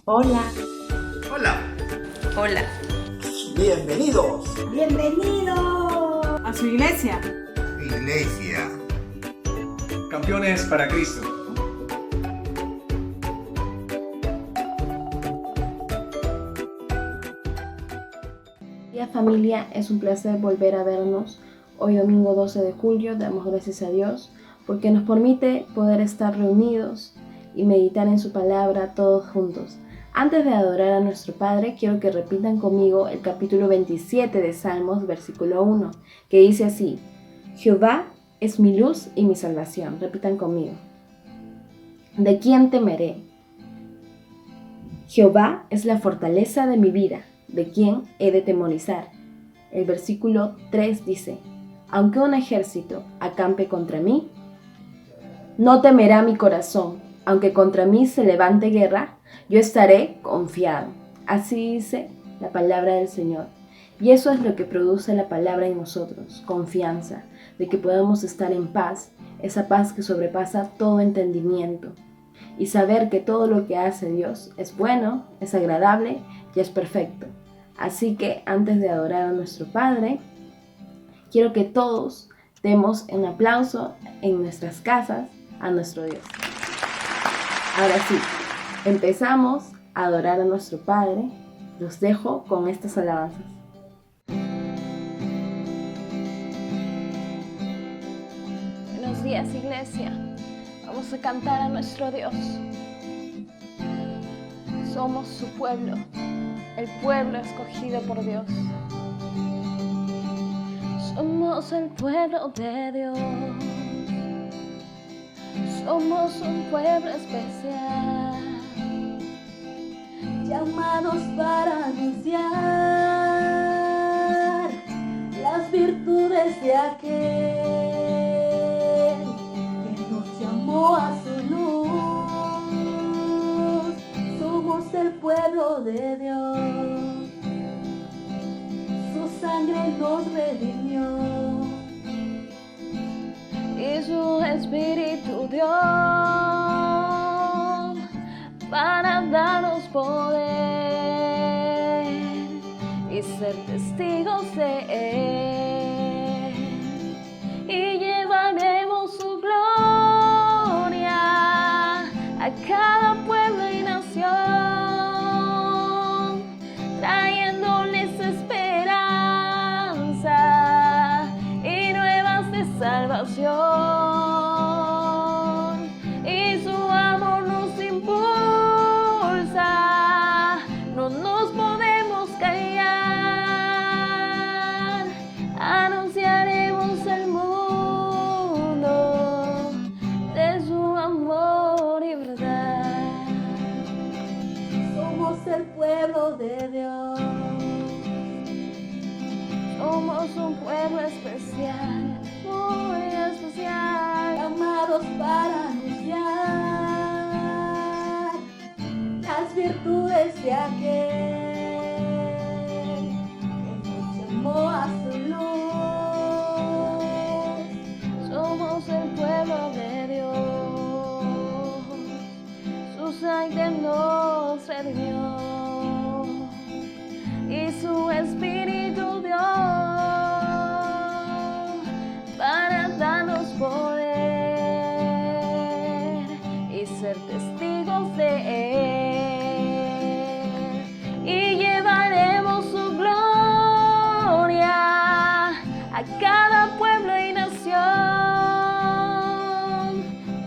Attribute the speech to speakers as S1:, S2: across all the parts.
S1: Hola,
S2: Hola,
S3: Hola.
S2: bienvenidos.
S1: bienvenido a su iglesia.
S2: Iglesia.
S4: Campeones para Cristo.
S5: Día familia, es un placer volver a vernos. Hoy domingo 12 de julio damos gracias a Dios porque nos permite poder estar reunidos y meditar en su palabra todos juntos. Antes de adorar a nuestro Padre, quiero que repitan conmigo el capítulo 27 de Salmos, versículo 1, que dice así: Jehová es mi luz y mi salvación. Repitan conmigo. ¿De quién temeré? Jehová es la fortaleza de mi vida. ¿De quién he de temorizar? El versículo 3 dice: aunque un ejército acampe contra mí, no temerá mi corazón. Aunque contra mí se levante guerra, yo estaré confiado. Así dice la palabra del Señor. Y eso es lo que produce la palabra en nosotros: confianza, de que podemos estar en paz, esa paz que sobrepasa todo entendimiento. Y saber que todo lo que hace Dios es bueno, es agradable y es perfecto. Así que antes de adorar a nuestro Padre, quiero que todos demos un aplauso en nuestras casas a nuestro Dios. Ahora sí, empezamos a adorar a nuestro Padre. Los dejo con estas alabanzas.
S6: Buenos días, iglesia. Vamos a cantar a nuestro Dios. Somos su pueblo, el pueblo escogido por Dios. Somos el pueblo de Dios. Somos un pueblo especial, llamados para anunciar las virtudes de aquel que nos llamó a su luz. Somos el pueblo de Dios, su sangre nos redimió y su espíritu dio para darnos poder y ser testigos de él, y llevaremos su gloria a cada pueblo y nación, trayéndoles esperanza y nuevas de salvación. Y su amor nos impulsa, no nos podemos callar, anunciaremos al mundo de su amor y verdad. Somos el pueblo de Dios, somos un pueblo especial, muy especial, llamados para anunciar las virtudes de aquel que nos llamó a su luz. Somos el pueblo de Dios, su sangre nos redimió y su espíritu dio para darnos poder y ser testigos de él, y llevaremos su gloria a cada pueblo y nación,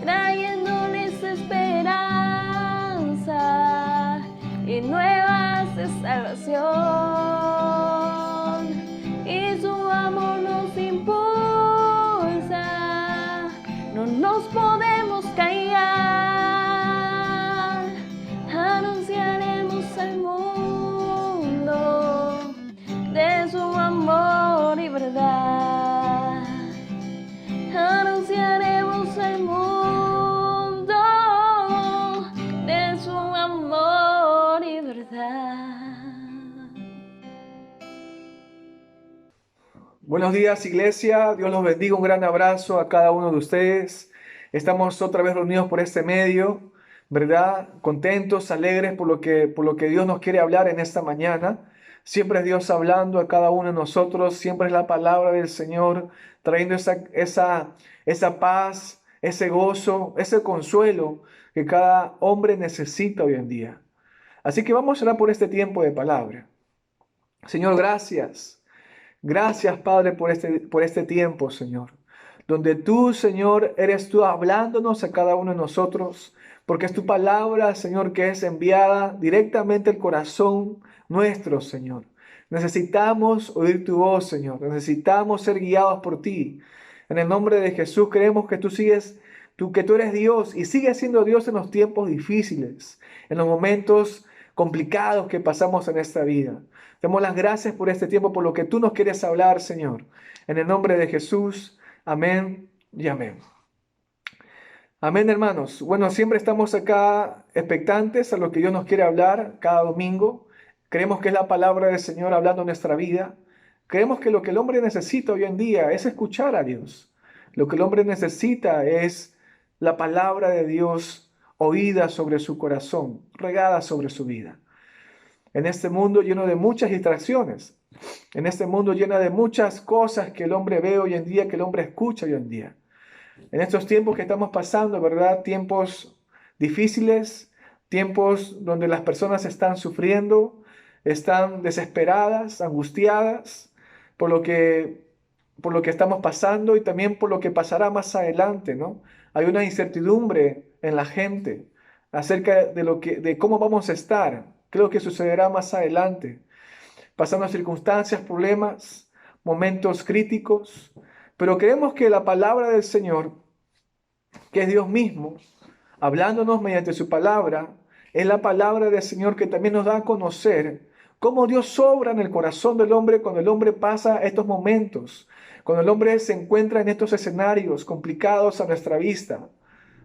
S6: trayéndoles esperanza y nuevas de salvación. Y su amor nos impulsa, no nos podemos callar, anunciaremos al mundo de su amor y verdad, anunciaremos al mundo de su amor y verdad.
S4: Buenos días, iglesia. Dios los bendiga. Un gran abrazo a cada uno de ustedes. Estamos otra vez reunidos por este medio ¿verdad? Contentos, alegres por lo que Dios nos quiere hablar en esta mañana. Siempre es Dios hablando a cada uno de nosotros, siempre es la palabra del Señor trayendo esa paz, ese gozo, ese consuelo que cada hombre necesita hoy en día. Así que vamos a orar por este tiempo de palabra. Señor, gracias. Gracias, Padre, por este tiempo, Señor. Donde tú, Señor, eres tú hablándonos a cada uno de nosotros, porque es tu palabra, Señor, que es enviada directamente al corazón nuestro, Señor. Necesitamos oír tu voz, Señor. Necesitamos ser guiados por ti. En el nombre de Jesús creemos que que tú eres Dios y sigues siendo Dios en los tiempos difíciles, en los momentos complicados que pasamos en esta vida. Te damos las gracias por este tiempo, por lo que tú nos quieres hablar, Señor. En el nombre de Jesús, amén y amén. Amén, hermanos. Bueno, siempre estamos acá expectantes a lo que Dios nos quiere hablar cada domingo. Creemos que es la palabra del Señor hablando en nuestra vida. Creemos que lo que el hombre necesita hoy en día es escuchar a Dios. Lo que el hombre necesita es la palabra de Dios oída sobre su corazón, regada sobre su vida. En este mundo lleno de muchas distracciones, en este mundo lleno de muchas cosas que el hombre ve hoy en día, que el hombre escucha hoy en día. En estos tiempos que estamos pasando, ¿verdad? Tiempos difíciles, tiempos donde las personas están sufriendo, están desesperadas, angustiadas por lo que estamos pasando y también por lo que pasará más adelante, ¿no? Hay una incertidumbre en la gente acerca de cómo vamos a estar. Creo que sucederá más adelante. Pasando circunstancias, problemas, momentos críticos. Pero creemos que la palabra del Señor, que es Dios mismo, hablándonos mediante su palabra, es la palabra del Señor que también nos da a conocer cómo Dios obra en el corazón del hombre cuando el hombre pasa estos momentos, cuando el hombre se encuentra en estos escenarios complicados a nuestra vista,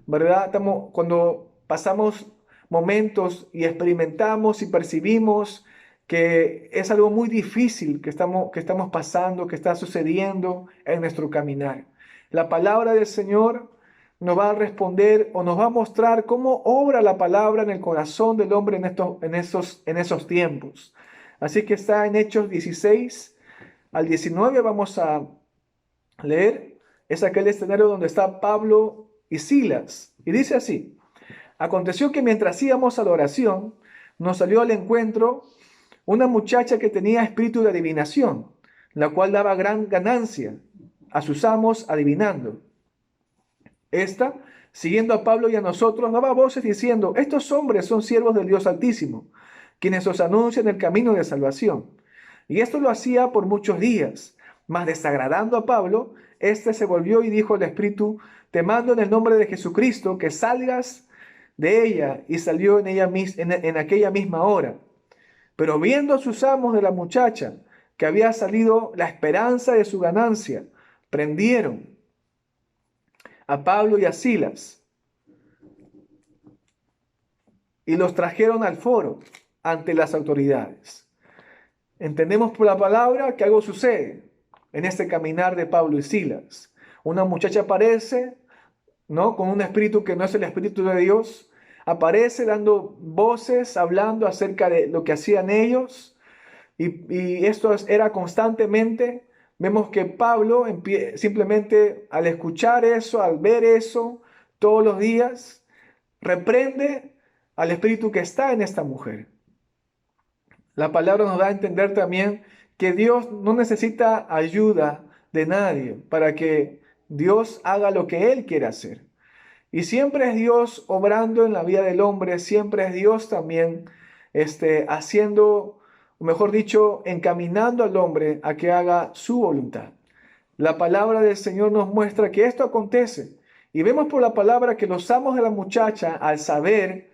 S4: ¿verdad? Cuando pasamos momentos y experimentamos y percibimos que es algo muy difícil que estamos pasando, que está sucediendo en nuestro caminar. La palabra del Señor nos va a responder o nos va a mostrar cómo obra la palabra en el corazón del hombre en esos tiempos. Así que está en Hechos 16 al 19, vamos a leer. Es aquel escenario donde está Pablo y Silas. Y dice así: aconteció que mientras íbamos a la oración, nos salió al encuentro una muchacha que tenía espíritu de adivinación, la cual daba gran ganancia a sus amos adivinando. Esta, siguiendo a Pablo y a nosotros, daba voces diciendo: estos hombres son siervos del Dios Altísimo, quienes os anuncian el camino de salvación. Y esto lo hacía por muchos días, mas desagradando a Pablo, éste se volvió y dijo al espíritu: te mando en el nombre de Jesucristo que salgas de ella. Y salió en aquella misma hora. Pero viendo a sus amos de la muchacha que había salido la esperanza de su ganancia, prendieron a Pablo y a Silas y los trajeron al foro ante las autoridades. Entendemos por la palabra que algo sucede en este caminar de Pablo y Silas. Una muchacha aparece, ¿no?, con un espíritu que no es el espíritu de Dios. Aparece dando voces, hablando acerca de lo que hacían ellos. Y esto era constantemente. Vemos que Pablo simplemente al escuchar eso, al ver eso todos los días, reprende al espíritu que está en esta mujer. La palabra nos da a entender también que Dios no necesita ayuda de nadie para que Dios haga lo que Él quiere hacer. Y siempre es Dios obrando en la vida del hombre, siempre es Dios también haciendo, o mejor dicho, encaminando al hombre a que haga su voluntad. La palabra del Señor nos muestra que esto acontece. Y vemos por la palabra que los amos de la muchacha, al saber,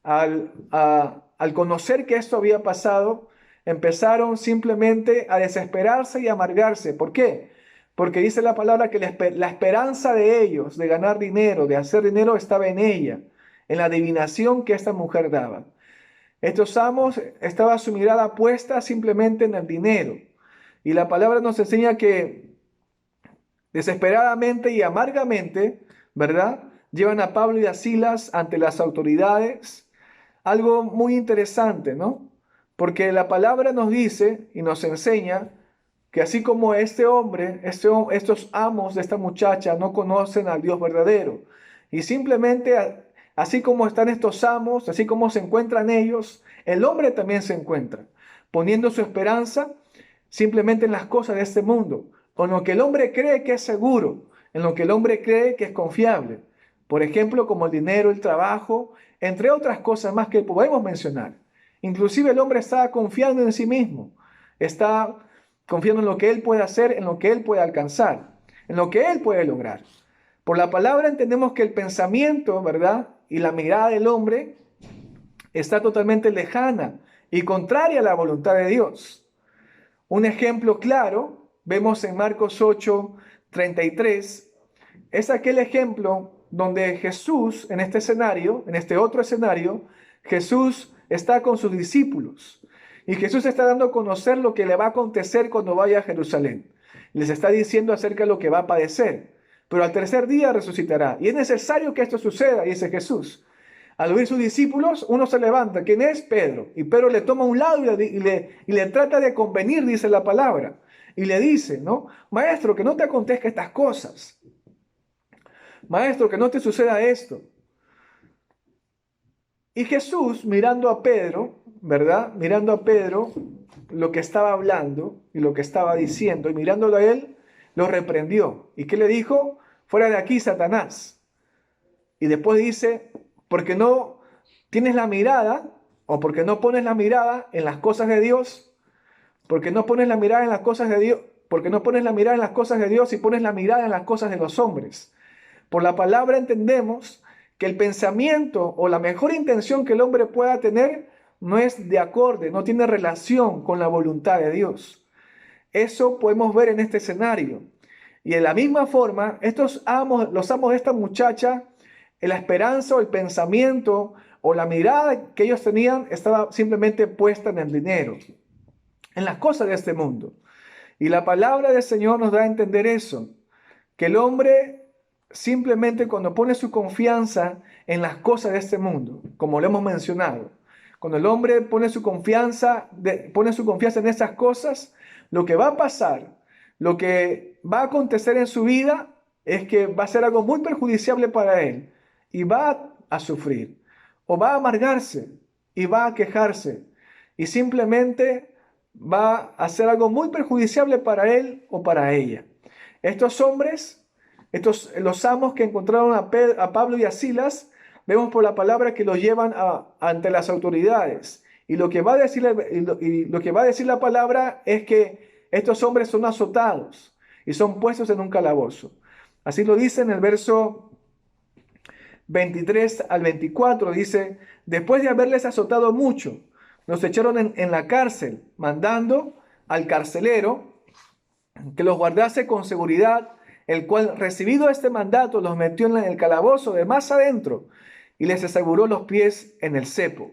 S4: al conocer que esto había pasado, empezaron simplemente a desesperarse y a amargarse. ¿Por qué? Porque dice la palabra que la esperanza de ellos, de ganar dinero, de hacer dinero, estaba en ella, en la adivinación que esta mujer daba. Estos amos, estaba su mirada puesta simplemente en el dinero. Y la palabra nos enseña que desesperadamente y amargamente, ¿verdad?, llevan a Pablo y a Silas ante las autoridades. Algo muy interesante, ¿no? Porque la palabra nos dice y nos enseña que así como este hombre, estos amos de esta muchacha no conocen al Dios verdadero. Y simplemente, así como están estos amos, así como se encuentran ellos, el hombre también se encuentra, poniendo su esperanza simplemente en las cosas de este mundo, o en lo que el hombre cree que es seguro, en lo que el hombre cree que es confiable. Por ejemplo, como el dinero, el trabajo, entre otras cosas más que podemos mencionar. Inclusive el hombre está confiando en sí mismo, está confiando en lo que él puede hacer, en lo que él puede alcanzar, en lo que él puede lograr. Por la palabra entendemos que el pensamiento, ¿verdad? Y la mirada del hombre está totalmente lejana y contraria a la voluntad de Dios. Un ejemplo claro, vemos en Marcos 8:33, es aquel ejemplo donde Jesús, en este escenario, en este otro escenario, Jesús está con sus discípulos. Y Jesús está dando a conocer lo que le va a acontecer cuando vaya a Jerusalén. Les está diciendo acerca de lo que va a padecer. Pero al tercer día resucitará. Y es necesario que esto suceda, dice Jesús. Al oír sus discípulos, uno se levanta. ¿Quién es? Pedro. Y Pedro le toma a un lado y le trata de convenir, dice la palabra. Y le dice, ¿no? Maestro, que no te acontezca estas cosas. Maestro, que no te suceda esto. Y Jesús, mirando a Pedro, ¿verdad? Mirando a Pedro, lo que estaba hablando y lo que estaba diciendo, y mirándolo a él, lo reprendió. ¿Y qué le dijo? Fuera de aquí, Satanás. Y después dice, porque no tienes la mirada, o porque no pones la mirada en las cosas de Dios, porque no pones la mirada en las cosas de Dios, porque no pones la mirada en las cosas de Dios y pones la mirada en las cosas de los hombres. Por la palabra entendemos que el pensamiento o la mejor intención que el hombre pueda tener no es de acorde, no tiene relación con la voluntad de Dios. Eso podemos ver en este escenario. Y de la misma forma, los amos de esta muchacha, la esperanza o el pensamiento o la mirada que ellos tenían estaba simplemente puesta en el dinero, en las cosas de este mundo. Y la palabra del Señor nos da a entender eso, que el hombre simplemente cuando pone su confianza en las cosas de este mundo, como lo hemos mencionado, cuando el hombre pone su confianza en esas cosas, lo que va a pasar, lo que va a acontecer en su vida es que va a ser algo muy perjudiciable para él y va a sufrir o va a amargarse y va a quejarse y simplemente va a ser algo muy perjudiciable para él o para ella. Estos hombres, los amos que encontraron a Pablo y a Silas, vemos por la palabra que los llevan ante las autoridades. Y lo que va a decir la palabra es que estos hombres son azotados y son puestos en un calabozo. Así lo dice en el verso 23 al 24. Dice, después de haberles azotado mucho, los echaron en la cárcel, mandando al carcelero que los guardase con seguridad, el cual, recibido este mandato, los metió en el calabozo de más adentro y les aseguró los pies en el cepo.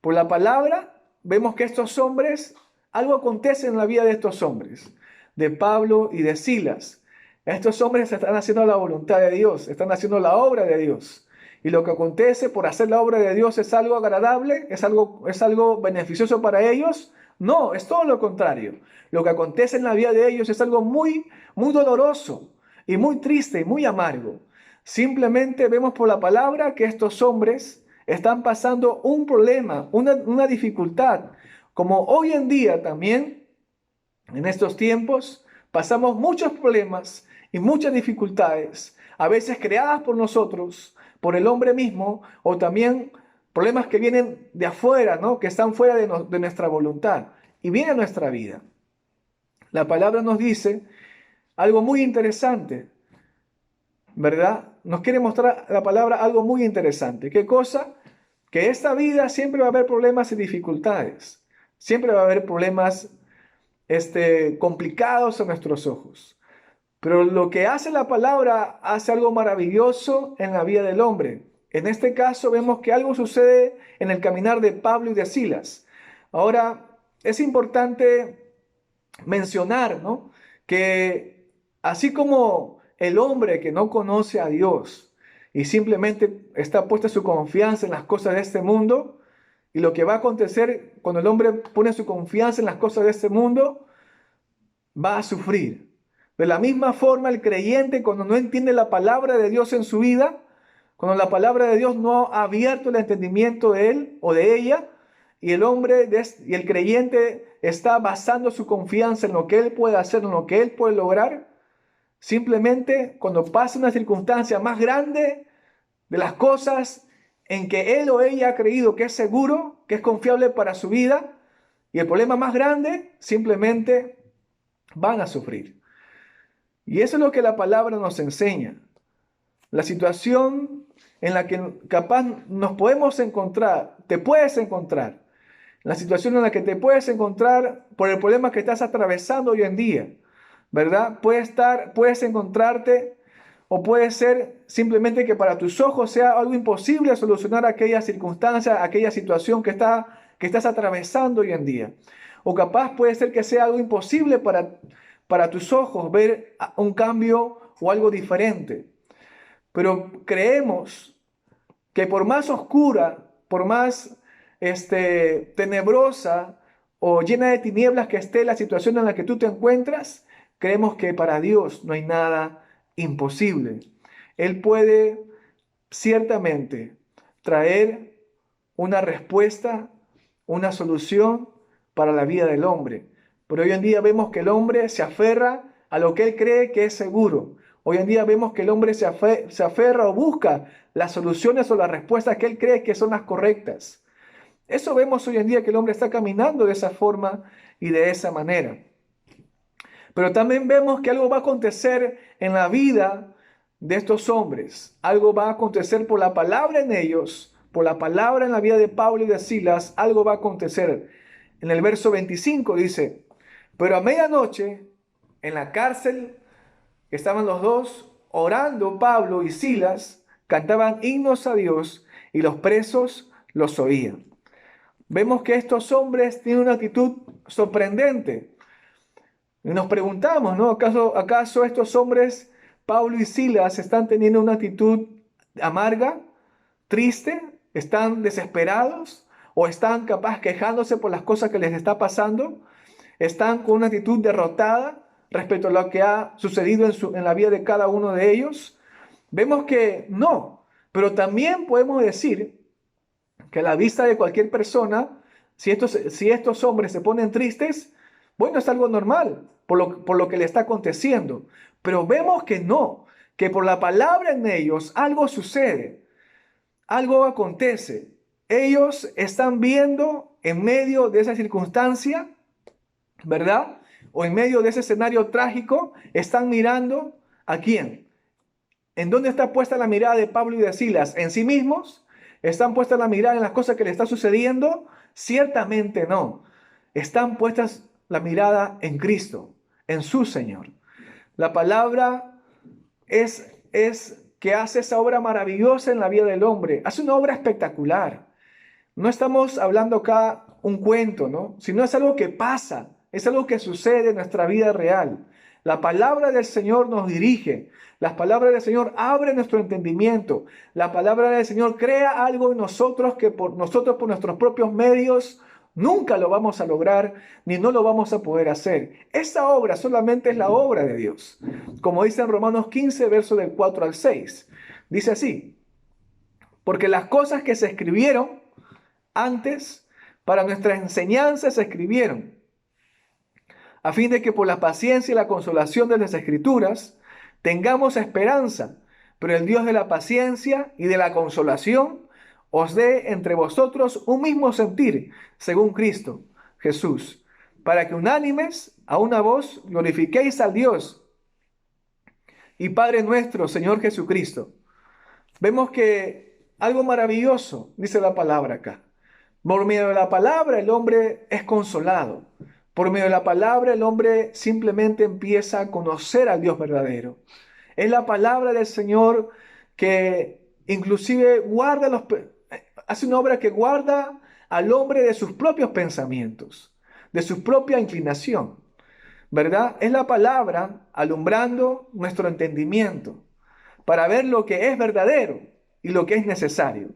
S4: Por la palabra vemos que estos hombres, algo acontece en la vida de estos hombres, de Pablo y de Silas. Estos hombres están haciendo la voluntad de Dios, están haciendo la obra de Dios. Y lo que acontece por hacer la obra de Dios es algo agradable, es algo beneficioso para ellos. No, es todo lo contrario. Lo que acontece en la vida de ellos es algo muy, muy doloroso y muy triste y muy amargo. Simplemente vemos por la palabra que estos hombres están pasando un problema, una dificultad. Como hoy en día también, en estos tiempos, pasamos muchos problemas y muchas dificultades, a veces creadas por nosotros, por el hombre mismo, o también problemas que vienen de afuera, ¿no? Que están fuera de nuestra voluntad y vienen a nuestra vida. La palabra nos dice algo muy interesante, ¿verdad? Nos quiere mostrar la palabra algo muy interesante. ¿Qué cosa? Que esta vida siempre va a haber problemas y dificultades. Siempre va a haber problemas complicados a nuestros ojos. Pero lo que hace la palabra hace algo maravilloso en la vida del hombre. En este caso vemos que algo sucede en el caminar de Pablo y de Silas. Ahora, es importante mencionar, ¿no?, que así como el hombre que no conoce a Dios y simplemente está puesta su confianza en las cosas de este mundo, y lo que va a acontecer cuando el hombre pone su confianza en las cosas de este mundo, va a sufrir. De la misma forma, el creyente, cuando no entiende la palabra de Dios en su vida, cuando la palabra de Dios no ha abierto el entendimiento de él o de ella, y el creyente está basando su confianza en lo que él puede hacer, en lo que él puede lograr, simplemente cuando pasa una circunstancia más grande de las cosas en que él o ella ha creído que es seguro, que es confiable para su vida, y el problema más grande, simplemente van a sufrir. Y eso es lo que la palabra nos enseña. La situación en la que capaz nos podemos encontrar, te puedes encontrar, la situación en la que te puedes encontrar por el problema que estás atravesando hoy en día, ¿verdad? Puedes encontrarte, o puede ser simplemente que para tus ojos sea algo imposible solucionar aquella circunstancia, aquella situación que estás atravesando hoy en día. O capaz puede ser que sea algo imposible para tus ojos ver un cambio o algo diferente. Pero creemos que por más oscura, por más tenebrosa o llena de tinieblas que esté la situación en la que tú te encuentras, creemos que para Dios no hay nada imposible. Él puede ciertamente traer una respuesta, una solución para la vida del hombre. Pero hoy en día vemos que el hombre se aferra a lo que él cree que es seguro. Hoy en día vemos que el hombre se aferra o busca las soluciones o las respuestas que él cree que son las correctas. Eso vemos hoy en día, que el hombre está caminando de esa forma y de esa manera. Pero también vemos que algo va a acontecer en la vida de estos hombres. Algo va a acontecer por la palabra en ellos, por la palabra en la vida de Pablo y de Silas. Algo va a acontecer. En el verso 25 dice: pero a medianoche, en la cárcel, estaban los dos orando. Pablo y Silas cantaban himnos a Dios y los presos los oían. Vemos que estos hombres tienen una actitud sorprendente. Y nos preguntamos, ¿no? ¿Acaso estos hombres, Pablo y Silas, están teniendo una actitud amarga, triste? ¿Están desesperados? ¿O están capaz quejándose por las cosas que les está pasando? ¿Están con una actitud derrotada respecto a lo que ha sucedido en la vida de cada uno de ellos? Vemos que no, pero también podemos decir que a la vista de cualquier persona, si estos hombres se ponen tristes, bueno, es algo normal por lo que le está aconteciendo. Pero vemos que no, que por la palabra en ellos algo sucede, algo acontece. Ellos están viendo en medio de esa circunstancia, ¿verdad? O en medio de ese escenario trágico, están mirando ¿a quién? ¿En dónde está puesta la mirada de Pablo y de Silas? ¿En sí mismos? ¿Están puestas la mirada en las cosas que le está sucediendo? Ciertamente no. Están puestas la mirada en Cristo, en su Señor. La palabra es que hace esa obra maravillosa en la vida del hombre. Hace una obra espectacular. No estamos hablando acá un cuento, ¿no? Sino es algo que pasa, es algo que sucede en nuestra vida real. La palabra del Señor nos dirige. Las palabras del Señor abren nuestro entendimiento. La palabra del Señor crea algo en nosotros que por nuestros propios medios nunca lo vamos a lograr, ni no lo vamos a poder hacer. Esa obra solamente es la obra de Dios. Como dice en Romanos 15, versos del 4 al 6. Dice así: porque las cosas que se escribieron antes para nuestra enseñanza se escribieron, a fin de que por la paciencia y la consolación de las Escrituras tengamos esperanza. Pero el Dios de la paciencia y de la consolación os dé entre vosotros un mismo sentir, según Cristo Jesús, para que unánimes a una voz glorifiquéis al Dios y Padre nuestro, Señor Jesucristo. Vemos que algo maravilloso dice la palabra acá. Por medio de la palabra el hombre es consolado. Por medio de la palabra el hombre simplemente empieza a conocer al Dios verdadero. Es la palabra del Señor que inclusive hace una obra que guarda al hombre de sus propios pensamientos, de su propia inclinación, ¿verdad? Es la palabra alumbrando nuestro entendimiento. para ver lo que es verdadero y lo que es necesario.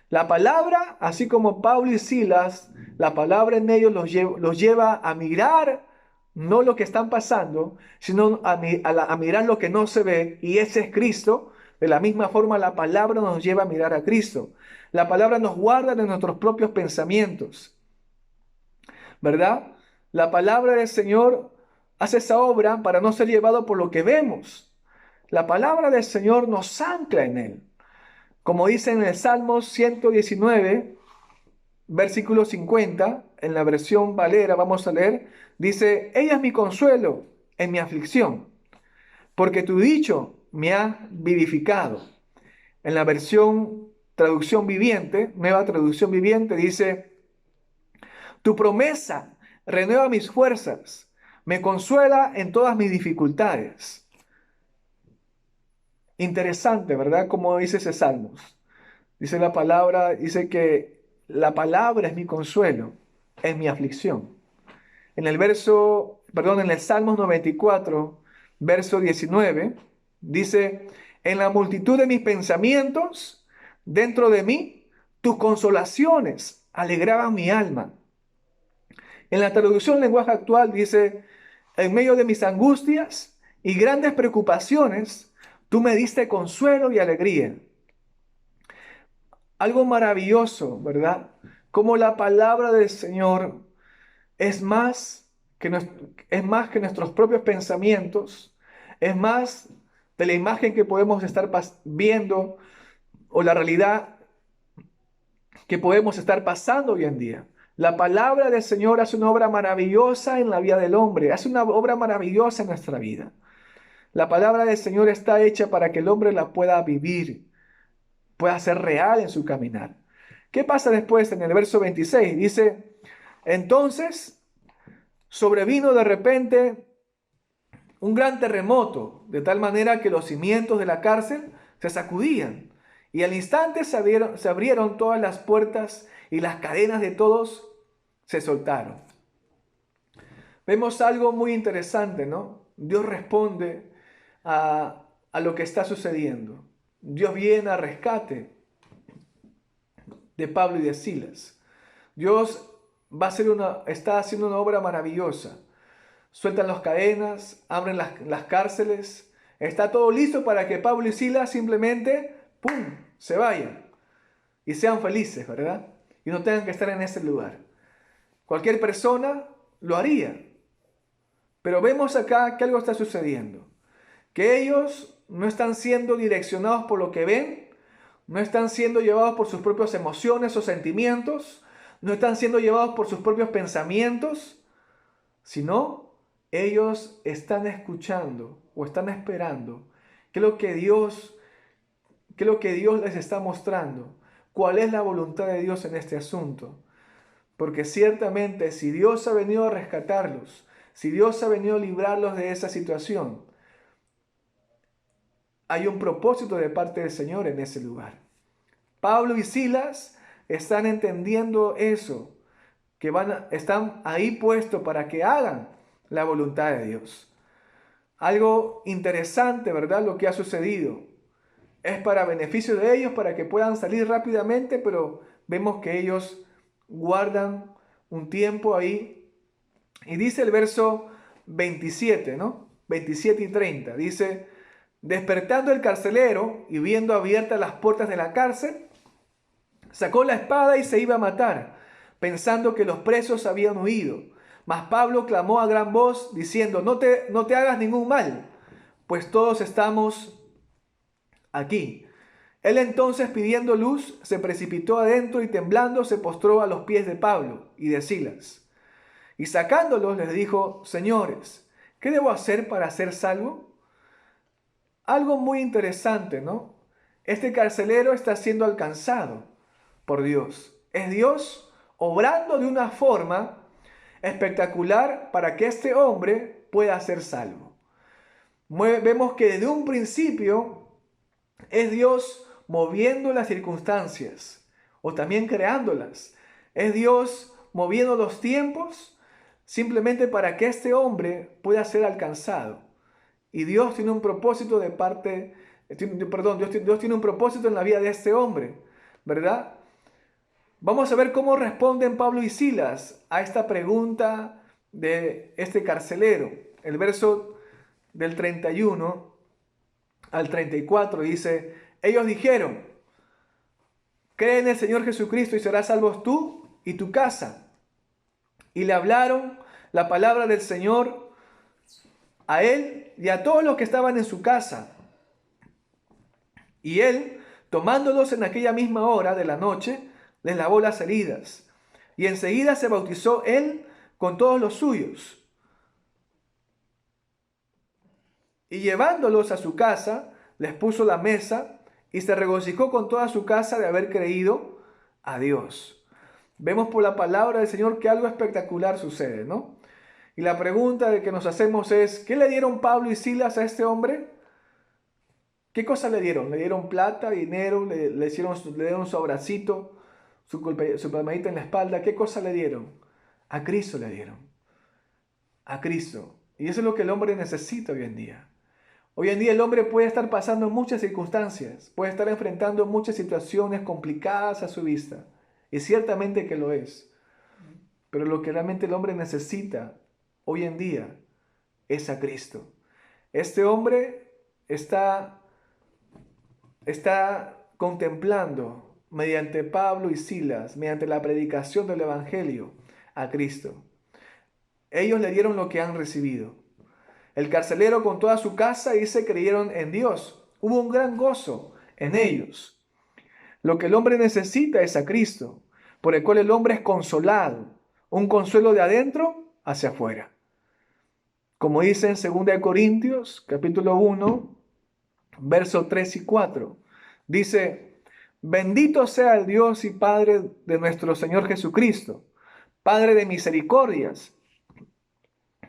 S4: La palabra, así como Pablo y Silas, la palabra en ellos los lleva a mirar no lo que están pasando, sino a mirar lo que no se ve, y ese es Cristo. De la misma forma, la palabra nos lleva a mirar a Cristo. La palabra nos guarda de nuestros propios pensamientos, ¿verdad? La palabra del Señor hace esa obra para no ser llevado por lo que vemos. La palabra del Señor nos ancla en Él. Como dice en el Salmo 119, versículo 50, en la versión Valera, vamos a leer, dice: ella es mi consuelo en mi aflicción, porque tu dicho me ha vivificado. En la versión traducción viviente, nueva traducción viviente, dice: tu promesa renueva mis fuerzas, me consuela en todas mis dificultades. Interesante, ¿verdad? Como dice ese Salmo. Dice la palabra, dice que la palabra es mi consuelo en mi aflicción. En el Salmos 94, verso 19, dice: en la multitud de mis pensamientos, dentro de mí, tus consolaciones alegraban mi alma. En la traducción lenguaje actual dice: en medio de mis angustias y grandes preocupaciones, tú me diste consuelo y alegría. Algo maravilloso, ¿verdad? Como la palabra del Señor es más que nuestros propios pensamientos, es más de la imagen que podemos estar viendo o la realidad que podemos estar pasando hoy en día. La palabra del Señor hace una obra maravillosa en la vida del hombre, hace una obra maravillosa en nuestra vida. La palabra del Señor está hecha para que el hombre la pueda vivir, pueda ser real en su caminar. ¿Qué pasa después en el verso 26? Dice: entonces sobrevino de repente un gran terremoto, de tal manera que los cimientos de la cárcel se sacudían, y al instante se abrieron todas las puertas y las cadenas de todos se soltaron. Vemos algo muy interesante, ¿no? Dios responde a lo que está sucediendo. Dios viene a rescate de Pablo y de Silas. Dios está haciendo una obra maravillosa. Sueltan las cadenas, abren las cárceles. Está todo listo para que Pablo y Silas simplemente, ¡pum!, se vayan y sean felices, ¿verdad? Y no tengan que estar en ese lugar. Cualquier persona lo haría. Pero vemos acá que algo está sucediendo. Que ellos no están siendo direccionados por lo que ven, no están siendo llevados por sus propias emociones o sentimientos, no están siendo llevados por sus propios pensamientos, sino ellos están escuchando o están esperando qué es lo que Dios les está mostrando, cuál es la voluntad de Dios en este asunto. Porque ciertamente si Dios ha venido a rescatarlos, si Dios ha venido a librarlos de esa situación, hay un propósito de parte del Señor en ese lugar. Pablo y Silas están entendiendo eso, que están ahí puestos para que hagan la voluntad de Dios. Algo interesante, ¿verdad? Lo que ha sucedido. Es para beneficio de ellos, para que puedan salir rápidamente, pero vemos que ellos guardan un tiempo ahí. Y dice el verso 27, ¿no? 27 y 30. Dice: despertando el carcelero y viendo abiertas las puertas de la cárcel, sacó la espada y se iba a matar, pensando que los presos habían huido. Mas Pablo clamó a gran voz, diciendo: no te hagas ningún mal, pues todos estamos aquí. Él entonces, pidiendo luz, se precipitó adentro y temblando se postró a los pies de Pablo y de Silas. Y sacándolos les dijo: señores, ¿qué debo hacer para ser salvo? Algo muy interesante, ¿no? Este carcelero está siendo alcanzado por Dios. Es Dios obrando de una forma espectacular para que este hombre pueda ser salvo. Vemos que desde un principio es Dios moviendo las circunstancias o también creándolas. Es Dios moviendo los tiempos simplemente para que este hombre pueda ser alcanzado. Y Dios tiene un propósito de parte Dios tiene un propósito en la vida de este hombre, ¿verdad? Vamos a ver cómo responden Pablo y Silas a esta pregunta de este carcelero. El verso del 31 al 34 dice: ellos dijeron, cree en el Señor Jesucristo y serás salvos tú y tu casa. Y le hablaron la palabra del Señor a él y a todos los que estaban en su casa. Y él, tomándolos en aquella misma hora de la noche, les lavó las heridas. Y enseguida se bautizó él con todos los suyos. Y llevándolos a su casa, les puso la mesa y se regocijó con toda su casa de haber creído a Dios. Vemos por la palabra del Señor que algo espectacular sucede, ¿no? Y la pregunta que nos hacemos es, ¿qué le dieron Pablo y Silas a este hombre? ¿Qué cosa le dieron? ¿Le dieron plata, dinero? ¿Le dieron su abracito, su palmadita en la espalda? ¿Qué cosa le dieron? A Cristo le dieron. A Cristo. Y eso es lo que el hombre necesita hoy en día. Hoy en día el hombre puede estar pasando muchas circunstancias, puede estar enfrentando muchas situaciones complicadas a su vista. Y ciertamente que lo es. Pero lo que realmente el hombre necesita hoy en día es a Cristo. Este hombre está contemplando mediante Pablo y Silas, mediante la predicación del Evangelio, a Cristo. Ellos le dieron lo que han recibido. El carcelero con toda su casa dice creyeron en Dios. Hubo un gran gozo en ellos. Lo que el hombre necesita es a Cristo, por el cual el hombre es consolado, un consuelo de adentro hacia afuera. Como dice en 2 Corintios, capítulo 1, versos 3 y 4, dice: bendito sea el Dios y Padre de nuestro Señor Jesucristo, Padre de misericordias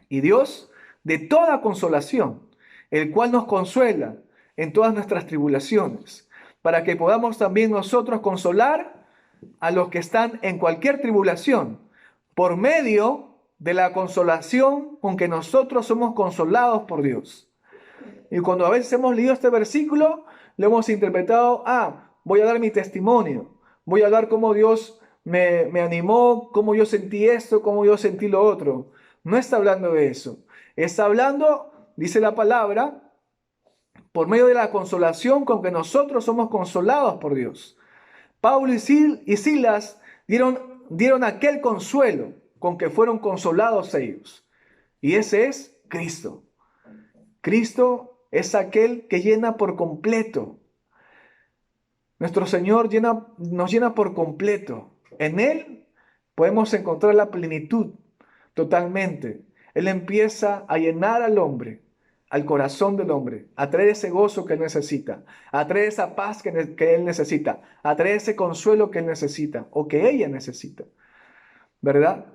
S4: y Dios de toda consolación, el cual nos consuela en todas nuestras tribulaciones, para que podamos también nosotros consolar a los que están en cualquier tribulación, por medio de la consolación con que nosotros somos consolados por Dios. Y cuando a veces hemos leído este versículo, lo hemos interpretado: voy a dar mi testimonio, voy a hablar cómo Dios me animó, cómo yo sentí esto, cómo yo sentí lo otro. No está hablando de eso. Está hablando, dice la palabra, por medio de la consolación con que nosotros somos consolados por Dios. Pablo y Silas dieron aquel consuelo con que fueron consolados ellos. Y ese es Cristo. Cristo es aquel que llena por completo. Nuestro Señor nos llena por completo. En Él podemos encontrar la plenitud totalmente. Él empieza a llenar al hombre, al corazón del hombre, a traer ese gozo que Él necesita, a traer esa paz que Él necesita, a traer ese consuelo que Él necesita o que ella necesita. ¿Verdad?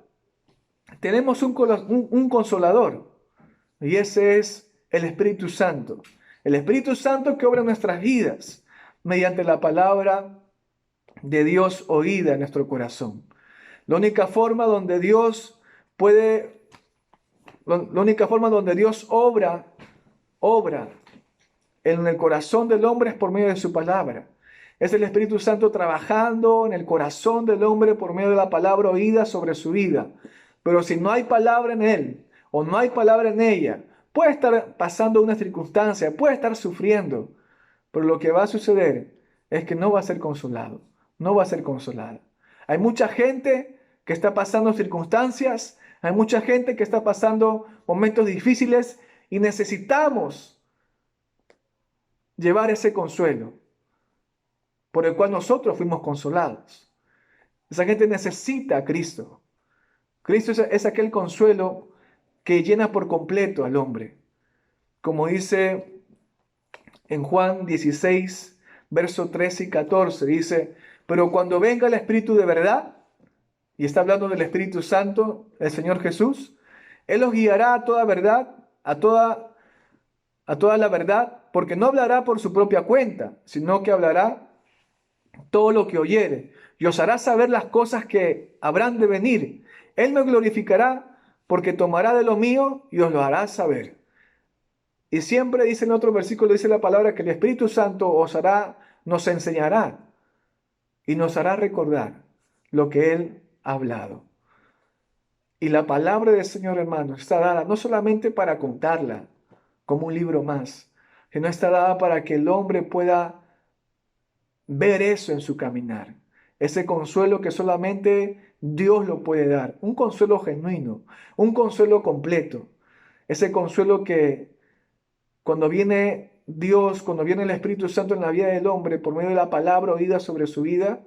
S4: Tenemos un consolador y ese es el Espíritu Santo. El Espíritu Santo que obra en nuestras vidas mediante la palabra de Dios oída en nuestro corazón. La única forma donde Dios obra en el corazón del hombre es por medio de su palabra. Es el Espíritu Santo trabajando en el corazón del hombre por medio de la palabra oída sobre su vida. Pero si no hay palabra en él o no hay palabra en ella, puede estar pasando una circunstancia, puede estar sufriendo, pero lo que va a suceder es que no va a ser consolado, no va a ser consolada. Hay mucha gente que está pasando circunstancias, hay mucha gente que está pasando momentos difíciles y necesitamos llevar ese consuelo por el cual nosotros fuimos consolados. Esa gente necesita a Cristo. Cristo es aquel consuelo que llena por completo al hombre. Como dice en Juan 16, versos 13 y 14, dice: pero cuando venga el Espíritu de verdad, y está hablando del Espíritu Santo, el Señor Jesús, Él os guiará a toda verdad, a toda la verdad, porque no hablará por su propia cuenta, sino que hablará todo lo que oyere, y os hará saber las cosas que habrán de venir. Él me glorificará, porque tomará de lo mío y os lo hará saber. Y siempre dice en otro versículo, dice la palabra que el Espíritu Santo nos enseñará y nos hará recordar lo que Él ha hablado. Y la palabra del Señor, hermano, está dada no solamente para contarla como un libro más, sino está dada para que el hombre pueda ver eso en su caminar. Ese consuelo que solamente Dios lo puede dar. Un consuelo genuino, un consuelo completo. Ese consuelo que cuando viene Dios, cuando viene el Espíritu Santo en la vida del hombre, por medio de la palabra oída sobre su vida,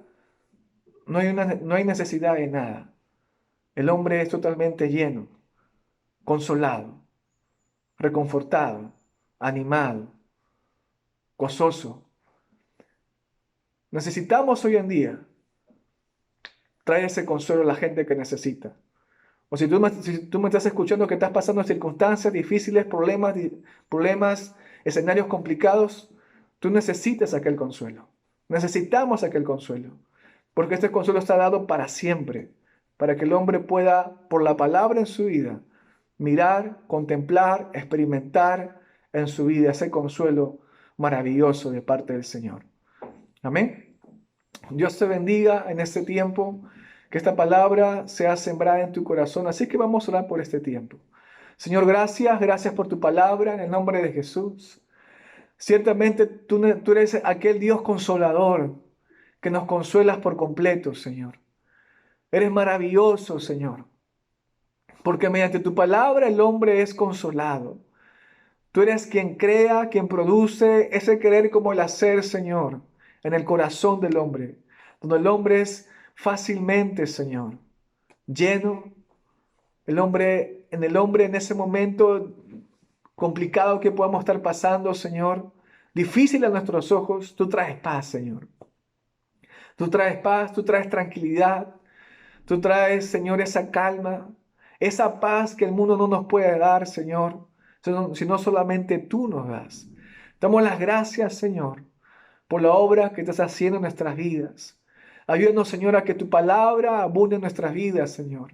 S4: no hay necesidad de nada. El hombre es totalmente lleno, consolado, reconfortado, animado, gozoso. Necesitamos hoy en día traer ese consuelo a la gente que necesita. O si tú me estás escuchando que estás pasando circunstancias difíciles, problemas, escenarios complicados, tú necesitas aquel consuelo. Necesitamos aquel consuelo. Porque este consuelo está dado para siempre. Para que el hombre pueda, por la palabra en su vida, mirar, contemplar, experimentar en su vida ese consuelo maravilloso de parte del Señor. Amén. Dios te bendiga en este tiempo. Que esta palabra sea sembrada en tu corazón. Así que vamos a orar por este tiempo. Señor, gracias por tu palabra en el nombre de Jesús. Ciertamente tú eres aquel Dios consolador que nos consuelas por completo, Señor. Eres maravilloso, Señor. Porque mediante tu palabra el hombre es consolado. Tú eres quien crea, quien produce ese querer como el hacer, Señor, en el corazón del hombre. Donde el hombre es fácilmente, Señor, lleno. En el hombre en ese momento complicado que podamos estar pasando, Señor, difícil a nuestros ojos, tú traes paz, Señor. Tú traes paz, tú traes tranquilidad, tú traes, Señor, esa calma, esa paz que el mundo no nos puede dar, Señor, sino solamente tú nos das. Damos las gracias, Señor, por la obra que estás haciendo en nuestras vidas. Ayúdanos, Señor, a que tu palabra abunde en nuestras vidas, Señor.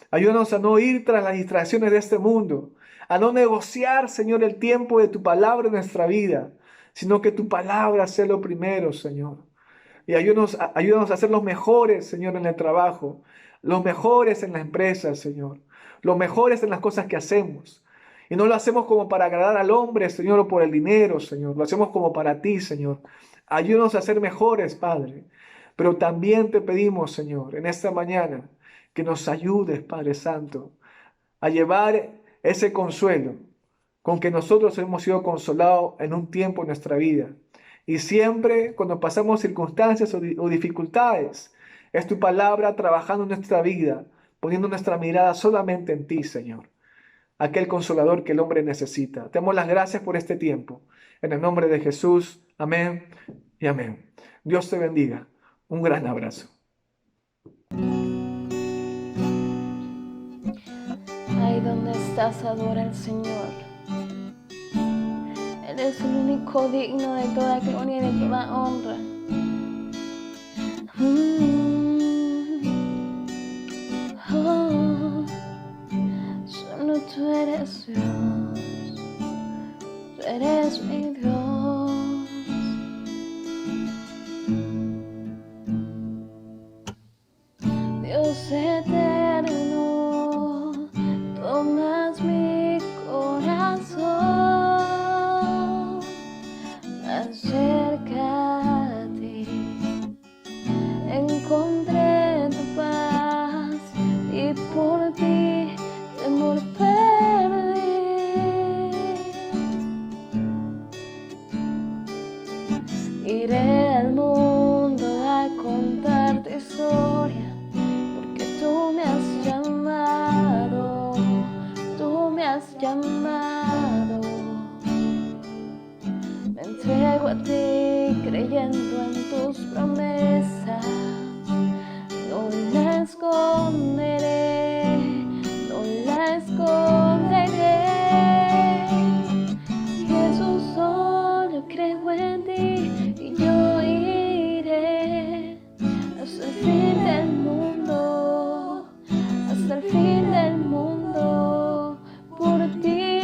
S4: Ayúdanos a no ir tras las distracciones de este mundo, a no negociar, Señor, el tiempo de tu palabra en nuestra vida, sino que tu palabra sea lo primero, Señor. Y ayúdanos a ser los mejores, Señor, en el trabajo, los mejores en la empresa, Señor, los mejores en las cosas que hacemos. Y no lo hacemos como para agradar al hombre, Señor, o por el dinero, Señor. Lo hacemos como para ti, Señor. Ayúdanos a ser mejores, Padre. Pero también te pedimos, Señor, en esta mañana, que nos ayudes, Padre Santo, a llevar ese consuelo con que nosotros hemos sido consolados en un tiempo en nuestra vida. Y siempre cuando pasamos circunstancias o dificultades, es tu palabra trabajando en nuestra vida, poniendo nuestra mirada solamente en ti, Señor, aquel consolador que el hombre necesita. Te damos las gracias por este tiempo. En el nombre de Jesús, amén y amén. Dios te bendiga. Un gran abrazo.
S6: Ahí donde estás, adora al Señor. Él es el único digno de toda gloria y de toda honra. Solo tú eres Dios. Tú eres mi Dios. Dios eterno, tomas mi corazón más cerca a ti. Encontré tu paz y por ti temor perdí. Iré al mundo a contar tu historia. Tú me has llamado, me entrego a ti creyendo en tus promesas, no la esconderé, no la esconderé. Jesús, solo creo en ti y yo iré hasta el fin del mundo. Hasta el fin del mundo, por ti,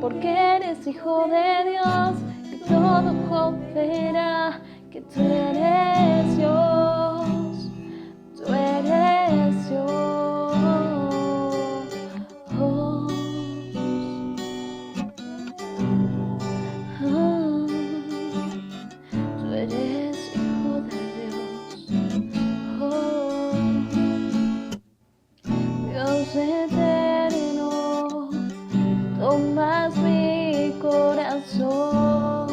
S6: porque eres hijo eres hijo de Dios. Oh, Dios eterno, tomas mi corazón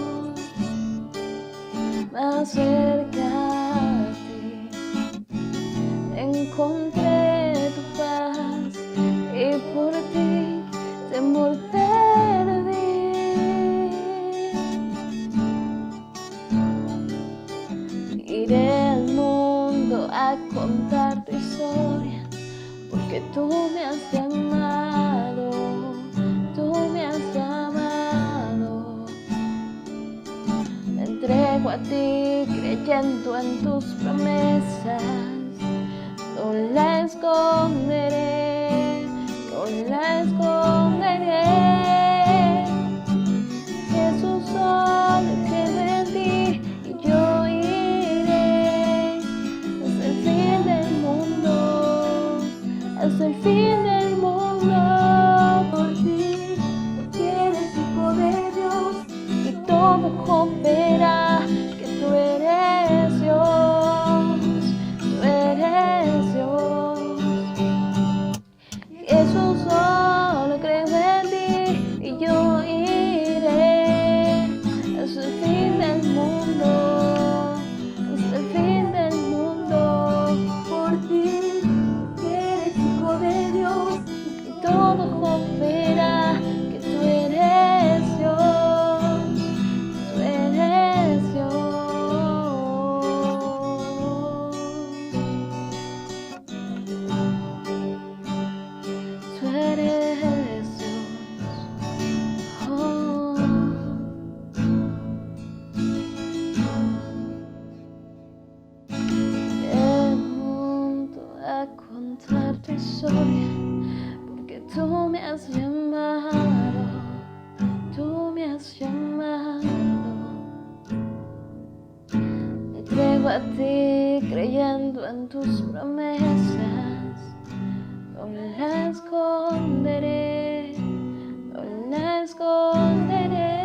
S6: más cerca a ti. Encontré tu paz y por ti temor perdí. Iré al mundo a contar tu historia, porque tú me has llamado, tú me has llamado. Me entrego a ti creyendo en tus promesas, no la esconderé, no la esconderé. Jesús, solo creo en ti y yo iré hasta el fin del mundo, hasta el fin del mundo por ti, porque eres hijo de Dios y todo coopera que tú eres Dios, tú eres Dios. Jesús, solo creo en ti y yo iré hasta el fin del mundo, hasta el fin del mundo por ti, porque eres hijo de Dios y todo coopera que tú eres Dios, tú eres Dios. Tú eres Dios. Oh. El mundo a contar tu historia, porque tú me has llamado, tú me has llamado. Me entrego a ti creyendo en tus promesas, no la esconderé, no la esconderé.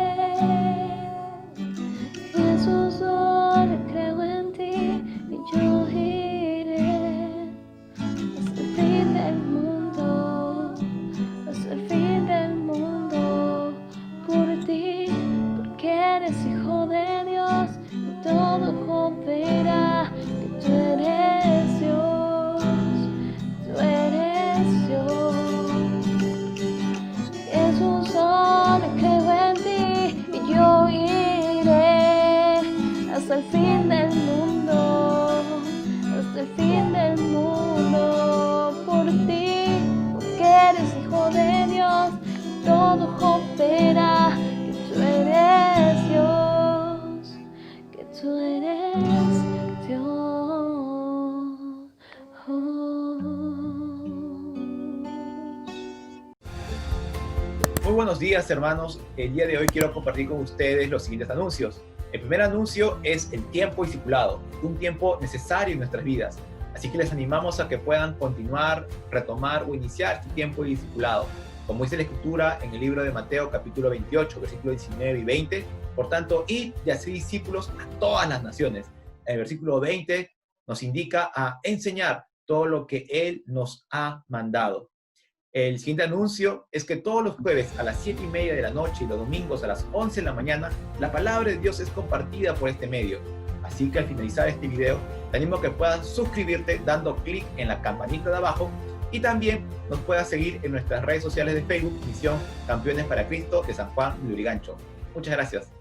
S6: Jesús, solo creo en ti y yo iré hasta el fin del mundo, hasta el fin del mundo por ti, porque eres hijo de Dios y todo coopera que tú eres Dios, tú eres Dios. Jesús, solo creo en ti y yo iré hasta el fin del mundo, hasta el fin del mundo por ti, porque eres hijo de Dios, todo coopera que tú eres Dios, que tú eres Dios.
S3: Muy buenos días, hermanos. El día de hoy quiero compartir con ustedes los siguientes anuncios. El primer anuncio es el tiempo discipulado, un tiempo necesario en nuestras vidas. Así que les animamos a que puedan continuar, retomar o iniciar este tiempo de discipulado. Como dice la Escritura en el libro de Mateo, capítulo 28, versículos 19 y 20, por tanto, id y haced discípulos a todas las naciones. El versículo 20 nos indica a enseñar todo lo que Él nos ha mandado. El siguiente anuncio es que todos los jueves a las 7:30 de la noche y los domingos a las 11 de la mañana, la palabra de Dios es compartida por este medio. Así que al finalizar este video, te animo a que puedas suscribirte dando clic en la campanita de abajo y también nos puedas seguir en nuestras redes sociales de Facebook, Misión Campeones para Cristo de San Juan de Lurigancho. Muchas gracias.